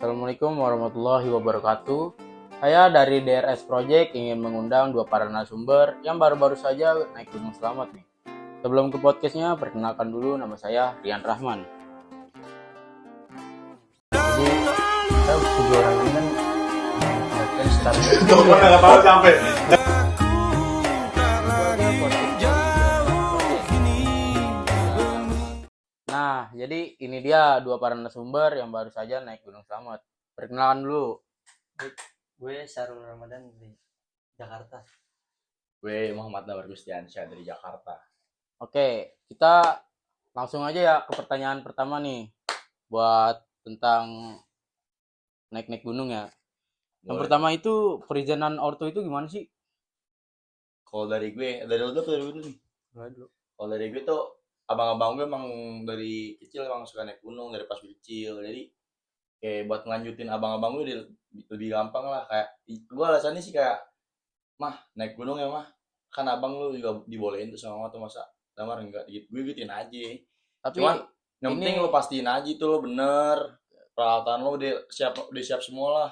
Assalamualaikum warahmatullahi wabarakatuh. Saya dari DRS Project ingin mengundang dua para narasumber yang baru-baru saja naik Gunung Selamat nih. Sebelum ke podcastnya, perkenalkan dulu nama saya Rian Rahman. Jadi kita tujuh orang ini kan Nggak tahu sampai. Nah, jadi ini dia dua para narasumber yang baru saja naik Gunung Selamat. Perkenalan dulu. Gue Sarul Ramadan dari Jakarta. Gue Muhammad Damar Gustiansyah dari Jakarta. Oke, kita langsung aja ya ke pertanyaan pertama nih. Buat tentang naik-naik gunung ya. Yang pertama itu perizinan orto itu gimana sih? Kalau dari gue, dari lo dulu nih. Kalau dari gue tuh abang-abang gue emang dari kecil emang suka naik gunung dari pas gue kecil. Jadi kayak buat ngelanjutin abang-abang gue lebih gampang lah. Kayak gue alasannya sih kayak, mah naik gunung ya mah, kan abang lu juga dibolehin tuh sama mama tuh, masa Damar enggak gitu. Gue gituin aja. Tapi Cuman yang ini penting lo pastiin aja tuh lo bener, peralatan lo udah siap semua lah.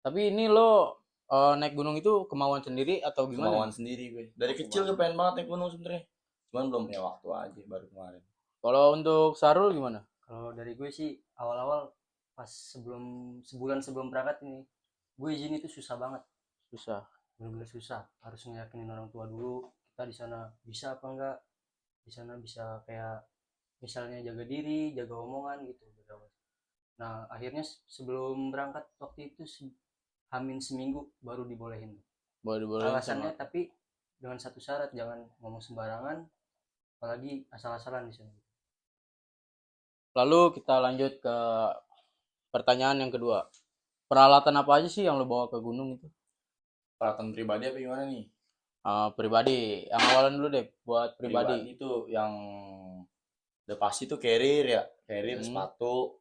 tapi ini lo naik gunung itu kemauan sendiri atau gimana? Kemauan sendiri gue. Dari kecil gue pengen banget naik gunung sebenarnya. Cuman belum punya waktu aja baru kemarin. Kalau untuk Sarul gimana? Kalau dari gue sih awal-awal pas sebulan sebelum berangkat ini, gue izin itu susah banget. Susah. Benar-benar susah. Harus ngeyakinin orang tua dulu kita di sana bisa apa enggak. Di sana bisa kayak misalnya jaga diri, jaga omongan gitu. Nah, akhirnya sebelum berangkat waktu itu hamin seminggu baru dibolehin. Boleh Alasannya tapi dengan satu syarat, jangan ngomong sembarangan, apalagi asal-asalan di sana. Lalu kita lanjut ke pertanyaan yang kedua. Peralatan apa aja sih yang lo bawa ke gunung itu? Peralatan pribadi apa gimana nih? Pribadi. Yang awalan dulu deh buat pribadi. Itu yang udah pasti tuh carrier ya, carrier, sepatu,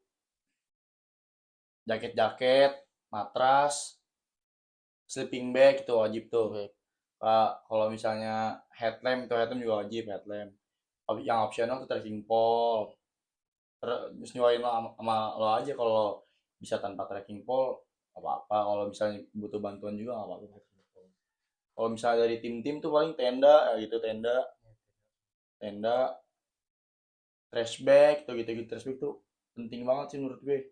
jaket, matras, sleeping bag itu wajib tuh. Kalau misalnya headlamp juga wajib, headlamp. Yang optional tuh trekking pole. Terus nyewain sama lo aja, kalau bisa tanpa trekking pole apa-apa. Kalau misalnya butuh bantuan juga nggak apa-apa. Kalau misalnya dari tim-tim tuh paling tenda ya gitu, tenda trash bag tuh gitu, trash bag tuh penting banget sih menurut gue.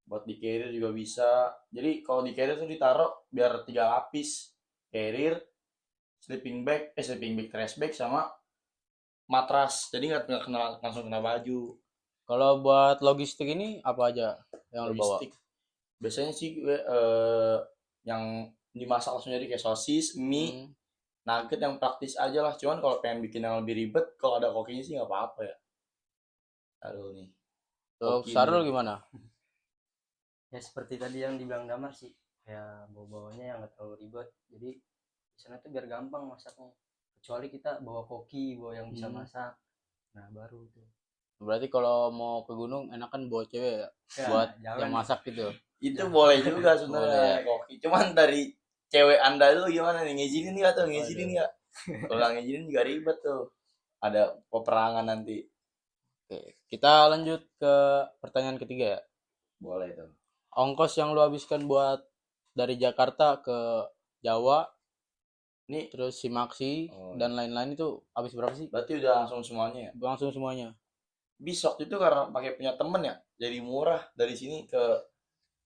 Buat di carrier juga bisa. Jadi kalau di carrier tuh ditaruh biar 3 lapis, carrier, sleeping bag, trash bag sama matras. Jadi nggak langsung kena baju. Kalau buat logistik ini apa aja yang lo bawa? Logistik biasanya sih gue yang dimasak langsung jadi kayak sosis, mie, nugget yang praktis aja lah. Cuman kalau pengen bikin yang lebih ribet, kalau ada kokinya sih nggak apa-apa ya. Aduh nih. Untuk Sarul gimana? Ya seperti tadi yang dibilang Damar sih, kayak bawa-bawanya yang nggak terlalu ribet, jadi di sana tuh biar gampang masaknya, kecuali kita bawa koki, bawa yang bisa masak, nah baru tuh. Berarti kalau mau ke gunung enakan bawa cewek ya, buat yang masak gitu. Itu boleh juga sebenarnya koki. Cuman dari cewek Anda dulu gimana nih, ngizinin nggak tuh, ngizinin nggak? Kalau nggak ngizinin juga ribet tuh, ada peperangan nanti. Oke, kita lanjut ke pertanyaan ketiga ya. Boleh tuh. Ongkos yang lu habiskan buat dari Jakarta ke Jawa, Ini terus Simaksi dan lain-lain itu habis berapa sih? berarti udah langsung semuanya ya? Langsung semuanya. Bis waktu itu karena pakai punya temen ya, jadi murah. Dari sini ke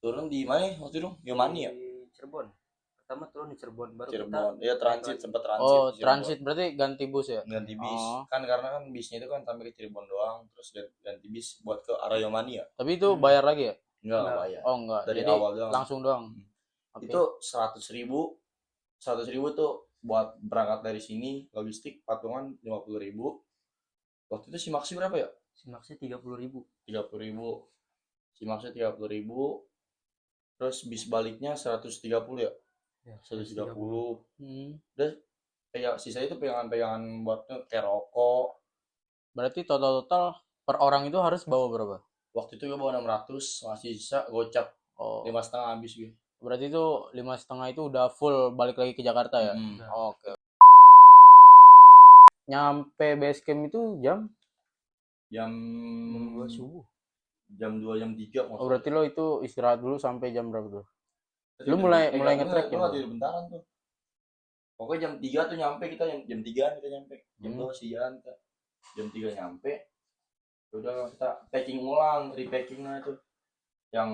turun di mana waktu itu? Yomani ya? Di Cirebon. Pertama turun di Cirebon, baru Cirebon. kita Iya, transit, sempat transit. Oh, transit berarti ganti bus ya? Ganti bis. Kan karena kan bisnya itu kan sampai ke Cirebon doang, terus ganti bis buat ke arah Yomani ya. Tapi itu bayar lagi ya? Enggak bayar. Oh, enggak. Dari Jadi awal doang. langsung doang. Itu 100.000 tuh buat berangkat dari sini, logistik patungan 50.000. Waktu itu Simaksi berapa ya? Simaksi 30.000. 30.000. Simaksi 30.000. Terus bis baliknya 130 ya? 130. Terus sisa itu pegangan-pegangan buat kayak rokok. Berarti total per orang itu harus bawa berapa? Waktu itu gue bawa 600, masih sisa gocap. Oh. 5,5 habis gue. Berarti itu 5,5 itu udah full balik lagi ke Jakarta ya? Oke. Nyampe base camp itu jam 2 subuh. jam 2 jam 3 Oh, berarti lo itu istirahat dulu sampai jam berapa tuh? Tadi Lu udah mulai enggak, nge-track gue jam nggak berapa? tidur bentaran tuh. Pokoknya jam 3 tuh nyampe kita, jam 3 kita nyampe. Jam 2 siang kita. Jam 3 nyampe. Udah kita packing ulang, repacking lah itu. Yang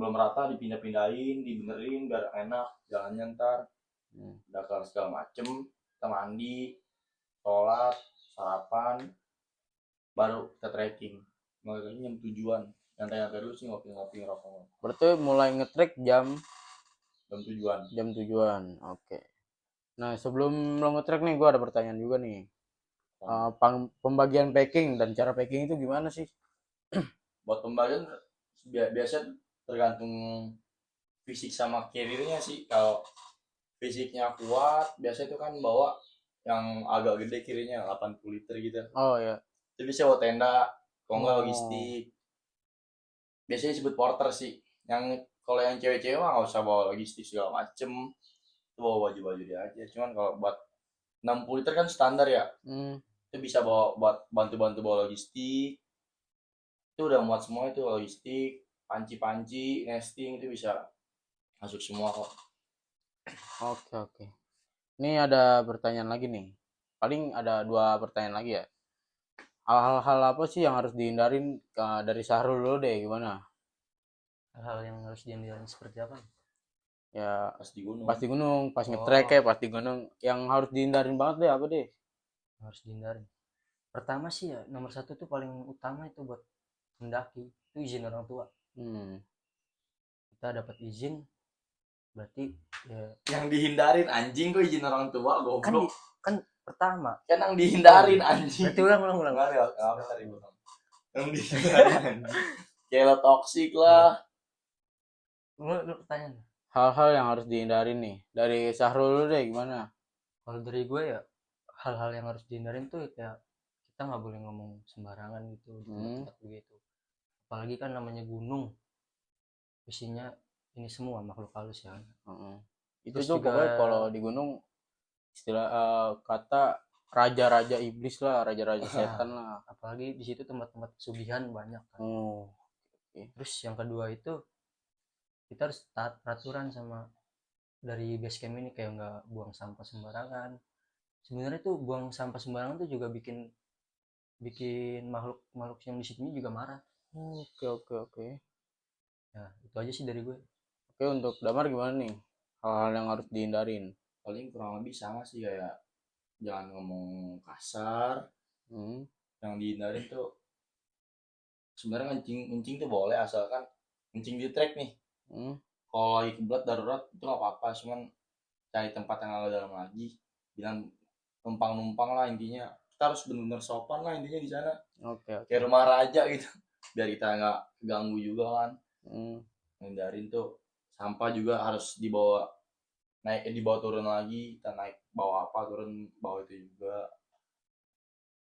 belum rata dipindah-pindahin, dibenerin biar enak jalannya ntar. Dakar segala macem, kita mandi, sholat, sarapan, baru kita trekking. Mulai jam tujuan. Nyantai-nyantai dulu sih, ngopi-ngopi, ngerokok. Berarti mulai nge-track jam tujuan. Jam tujuan. Oke. Nah, sebelum lo nge-track nih, gua ada pertanyaan juga nih. Pembagian packing dan cara packing itu gimana sih? Buat pembagian biasa tergantung fisik sama carrier-nya sih. Kalau fisiknya kuat, biasa itu kan bawa yang agak gede kirinya 80 liter gitu. Oh ya. Itu bisa bawa tenda, kalau nggak logistik. Biasanya disebut porter sih. Yang kalau yang cewek-cewek mah nggak usah bawa logistik segala macem. Itu bawa baju-baju dia aja. Cuman kalau buat 60 liter kan standar ya. Itu bisa bawa buat bantu-bantu bawa logistik. Itu udah muat semua itu logistik, panci-panci, nesting itu bisa masuk semua kok. Oke. Ini ada pertanyaan lagi nih. Paling ada 2 pertanyaan lagi ya. Hal-hal apa sih yang harus dihindarin dari Syahrul dulu deh, gimana? Hal-hal yang harus dihindarin seperti apa? Ya, Pas di gunung. pas di gunung, pas nge-track ya, pas di gunung. Yang harus dihindarin banget deh, apa deh? Harus dihindarin. Pertama sih ya, nomor 1 tuh paling utama itu buat mendaki, itu izin orang tua. Kita dapat izin, berarti ya Yang dihindarin anjing kok izin orang tua goblok. Kan pertama. Kan yang dihindarin anjing. Berarti ulang. Yang dihindarin anjing. Kayak toksik lah. Lu pertanyaan. Hal-hal yang harus dihindarin nih dari Syahrul dulu deh, gimana? Kalau dari gue ya, hal-hal yang harus dihindarin tuh kayak kita nggak boleh ngomong sembarangan gitu di tempat begitu. Apalagi kan namanya gunung, isinya ini semua makhluk halus ya. Itu tuh juga, pokoknya kalau di gunung istilah kata raja-raja iblis lah, raja-raja setan lah. Apalagi di situ tempat-tempat sugihan banyak kan. Terus yang kedua itu kita harus taat peraturan sama dari base camp ini, kayak nggak buang sampah sembarangan. Sebenarnya tuh buang sampah sembarangan tuh juga bikin makhluk yang di situ juga marah. Oke. Ya itu aja sih dari gue. Oke, untuk Damar gimana nih hal-hal yang harus dihindarin? Paling kurang lebih sama sih, kayak jangan ngomong kasar. Yang dihindarin tuh sebenarnya ngencing tuh boleh asalkan ngencing di trek nih. Kalau lagi kebelet darurat itu nggak apa-apa, cuman cari tempat yang agak dalam lagi, bilang numpang lah intinya. Kita harus benar-benar sopan lah intinya di sana. Kayak rumah raja gitu, biar kita nggak ganggu juga kan. Hindarin tuh sampah juga harus dibawa turun lagi, kita naik bawa apa turun bawa itu juga.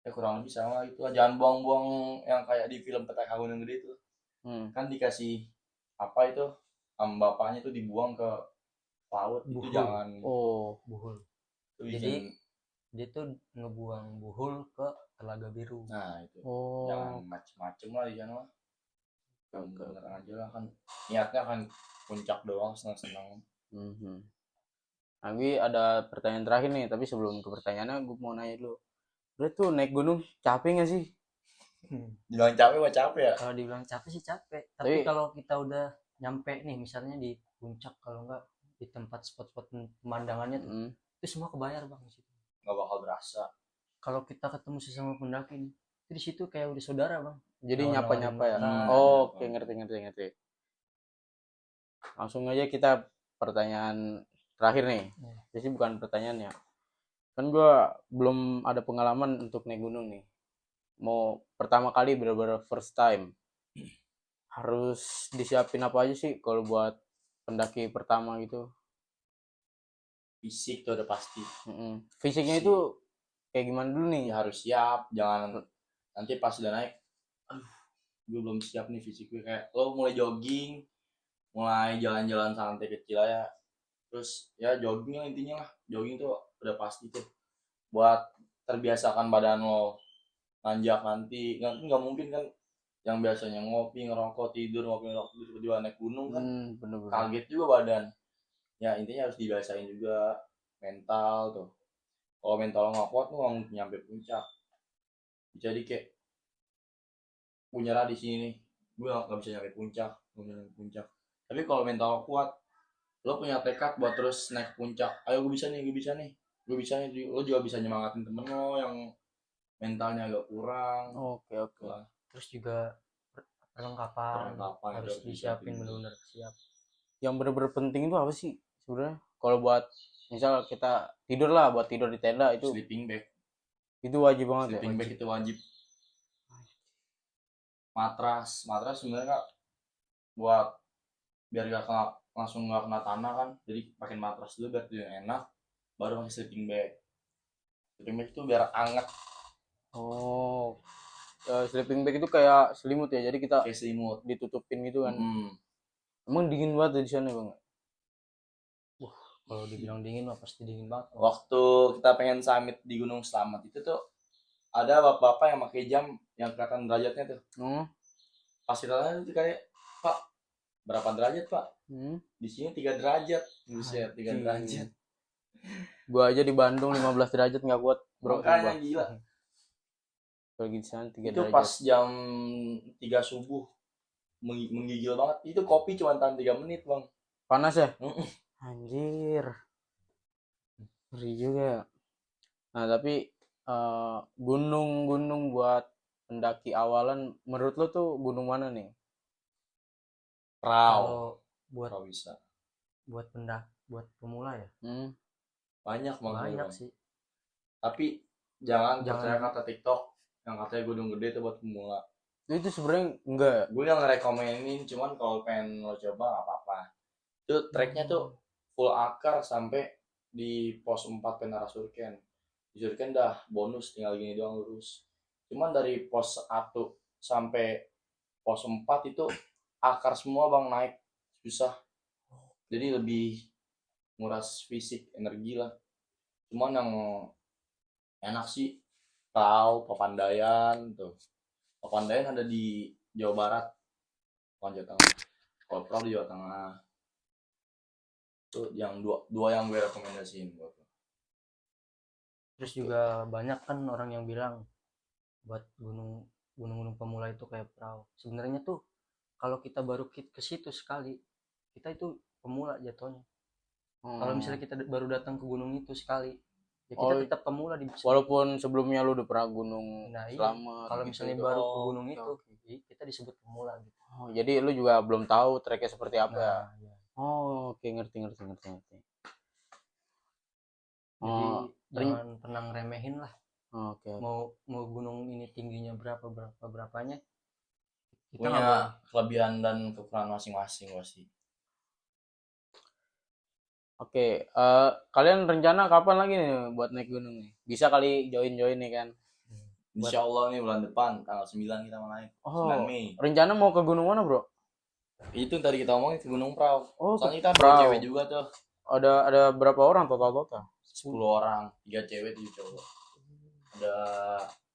Ya kurang lebih sama gitu lah. Jangan buang-buang yang kayak di film Petaka Gunung Gede itu. Kan dikasih apa itu, bapaknya tuh dibuang ke laut. Buhul. Itu jangan. Buhul. Itu jadi dia tuh ngebuang buhul ke Telaga Biru. Nah itu. Jangan macem-macem lah di sana. Bener aja lah, kan niatnya kan puncak doang, senang-senang. Abi ada pertanyaan terakhir nih, tapi sebelum ke pertanyaannya gue mau nanya dulu. Lu tuh naik gunung capek gak sih? Dibilang capek mah capek ya? Kalau dibilang capek sih capek, tapi kalau kita udah nyampe nih misalnya di puncak, kalau enggak di tempat spot-spot pemandangannya tuh, itu semua kebayar bang di situ. Nggak bakal berasa. Kalau kita ketemu sesama pendaki nih, itu di situ kayak udah saudara bang. Jadi nyapa-nyapa ya. Oke, ngerti. Langsung aja kita pertanyaan terakhir nih. Jadi bukan pertanyaan ya. Kan gue belum ada pengalaman untuk naik gunung nih. Mau pertama kali bener-bener first time. Harus disiapin apa aja sih kalau buat pendaki pertama gitu? Fisik tuh udah pasti. Fisiknya itu kayak gimana dulu nih? Ya harus siap, jangan nanti pas udah naik, gue belum siap nih fisik gue. Kayak lo mulai jogging, mulai jalan-jalan santai kecil aja, terus ya jogging lah intinya lah. Jogging tuh udah pasti tuh buat terbiasakan badan lo nanjak nanti nggak mungkin kan yang biasanya ngopi ngerokok tidur ngopi ngerokok tiba-tiba naik gunung kan Bener-bener. kaget juga badan. Ya intinya harus dibiasain juga mental tuh. Kalau mental nggak kuat tuh nggak nyampe puncak. Jadi kayak punya di sini nih, gue nggak bisa nyampe puncak, gue nyampe puncak. Tapi kalau mental kuat, lo punya tekad buat terus naik puncak. Ayo gue bisa nih, gue bisa nih, gue bisa nih. Lo juga bisa nyemangatin temen lo yang mentalnya agak kurang. Oke. Wah, Terus juga perlengkapan harus disiapin benar-benar siap. Yang bener-bener penting itu apa sih sebenarnya? Kalau buat misal kita tidur lah, buat tidur di tenda itu sleeping bag. itu wajib banget Sleeping ya. bag itu wajib. Matras sebenarnya Kak, buat biar gak kena, langsung gak kena tanah kan. Jadi pakai matras dulu biar tidur enak, baru pakai sleeping bag. Sleeping bag itu biar anget. Oh. Sleeping bag itu kayak selimut ya. Jadi kita Kayak selimut. ditutupin gitu kan. Mm. Emang dingin banget di sana, Bang. Kalau dibilang dingin mah pasti dingin banget. Waktu kita pengen summit di Gunung Slamet itu tuh ada bapak-bapak yang pakai jam yang kelihatan derajatnya tuh. Pas kita tanya tuh kayak, Pak, berapa derajat Pak? Di sini 3 derajat. Buset, 3 derajat. Gua aja di Bandung 15 derajat nggak kuat, bro. Makanya gila. Kalau di sana 3 Itu derajat. pas jam 3 subuh menggigil banget. Itu kopi cuma tahan 3 menit Bang. Panas ya? Anjir. Ngeri juga. Nah, tapi gunung-gunung buat pendaki awalan menurut lo tuh gunung mana nih? Kalau buat Prau bisa. buat pemula ya. Banyak Banyak Bang. sih. Tapi jangan percaya kata TikTok yang katanya gunung gede itu buat pemula. Itu sebenarnya enggak ya? Gue yang ngerekomenin, cuman kalau pengen lo coba nggak apa-apa. Itu treknya tuh full akar sampai di pos 4 Penara Surken. Di Surken dah bonus tinggal gini doang lurus. Cuman dari pos 1 sampai pos 4 itu akar semua Bang, naik susah. Jadi lebih nguras fisik, energi lah. Cuman yang enak sih Prau, Papandayan tuh. Papandayan ada di Jawa Barat, bukan Jawa Tengah. Kalau Prau di Jawa Tengah. Itu yang dua yang gue rekomendasiin buat lo. Terus juga banyak kan orang yang bilang buat gunung-gunung pemula itu kayak Prau. Sebenarnya tuh kalau kita baru ke situ sekali, kita itu pemula jatuhnya. Kalau misalnya kita baru datang ke gunung itu sekali, ya kita tetap pemula di situ. Walaupun sebelumnya lu udah pernah gunung Slamet. Kalau misalnya gitu. baru ke gunung itu, kita disebut pemula gitu. Jadi lu juga belum tahu treknya seperti apa ya? Ya. Oke, ngerti. Jadi jangan pernah ngeremehin lah. Oke. Mau gunung ini tingginya berapanya, kita punya kelebihan dan kekurangan masing-masing pasti. Oke, kalian rencana kapan lagi nih buat naik gunung nih? Bisa kali join nih kan? Insya Allah nih bulan depan tanggal 9 kita mau naik. 9 Mei. Rencana mau ke gunung mana, Bro? Itu tadi kita omongin ke Gunung Prau. Soalnya kita Prau. cewek juga tuh. Ada berapa orang total? 10 orang, 3 cewek 7 cowok. Ada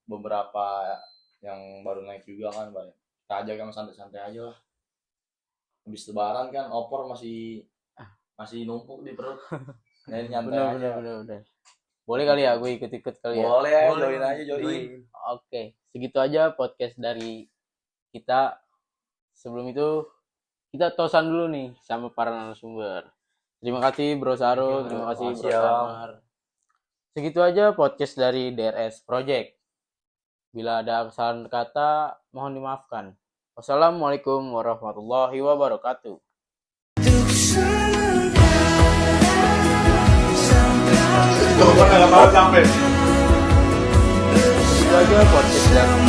beberapa yang baru naik juga kan, Pak. Kita ajak yang santai-santai aja lah. Habis lebaran kan opor masih numpuk di perut. Jadi nyantai aja. Bener. Boleh kali ya gue ikut kali ya? Boleh, join aja, join. Oke, segitu aja podcast dari kita. Sebelum itu kita tosan dulu nih sama para narasumber. Terima kasih Bro Saro, terima kasih Bro Samar. Segitu aja podcast dari DRS Project. Bila ada kesalahan kata, mohon dimaafkan. Wassalamualaikum warahmatullahi wabarakatuh. Itu aja podcast Jangan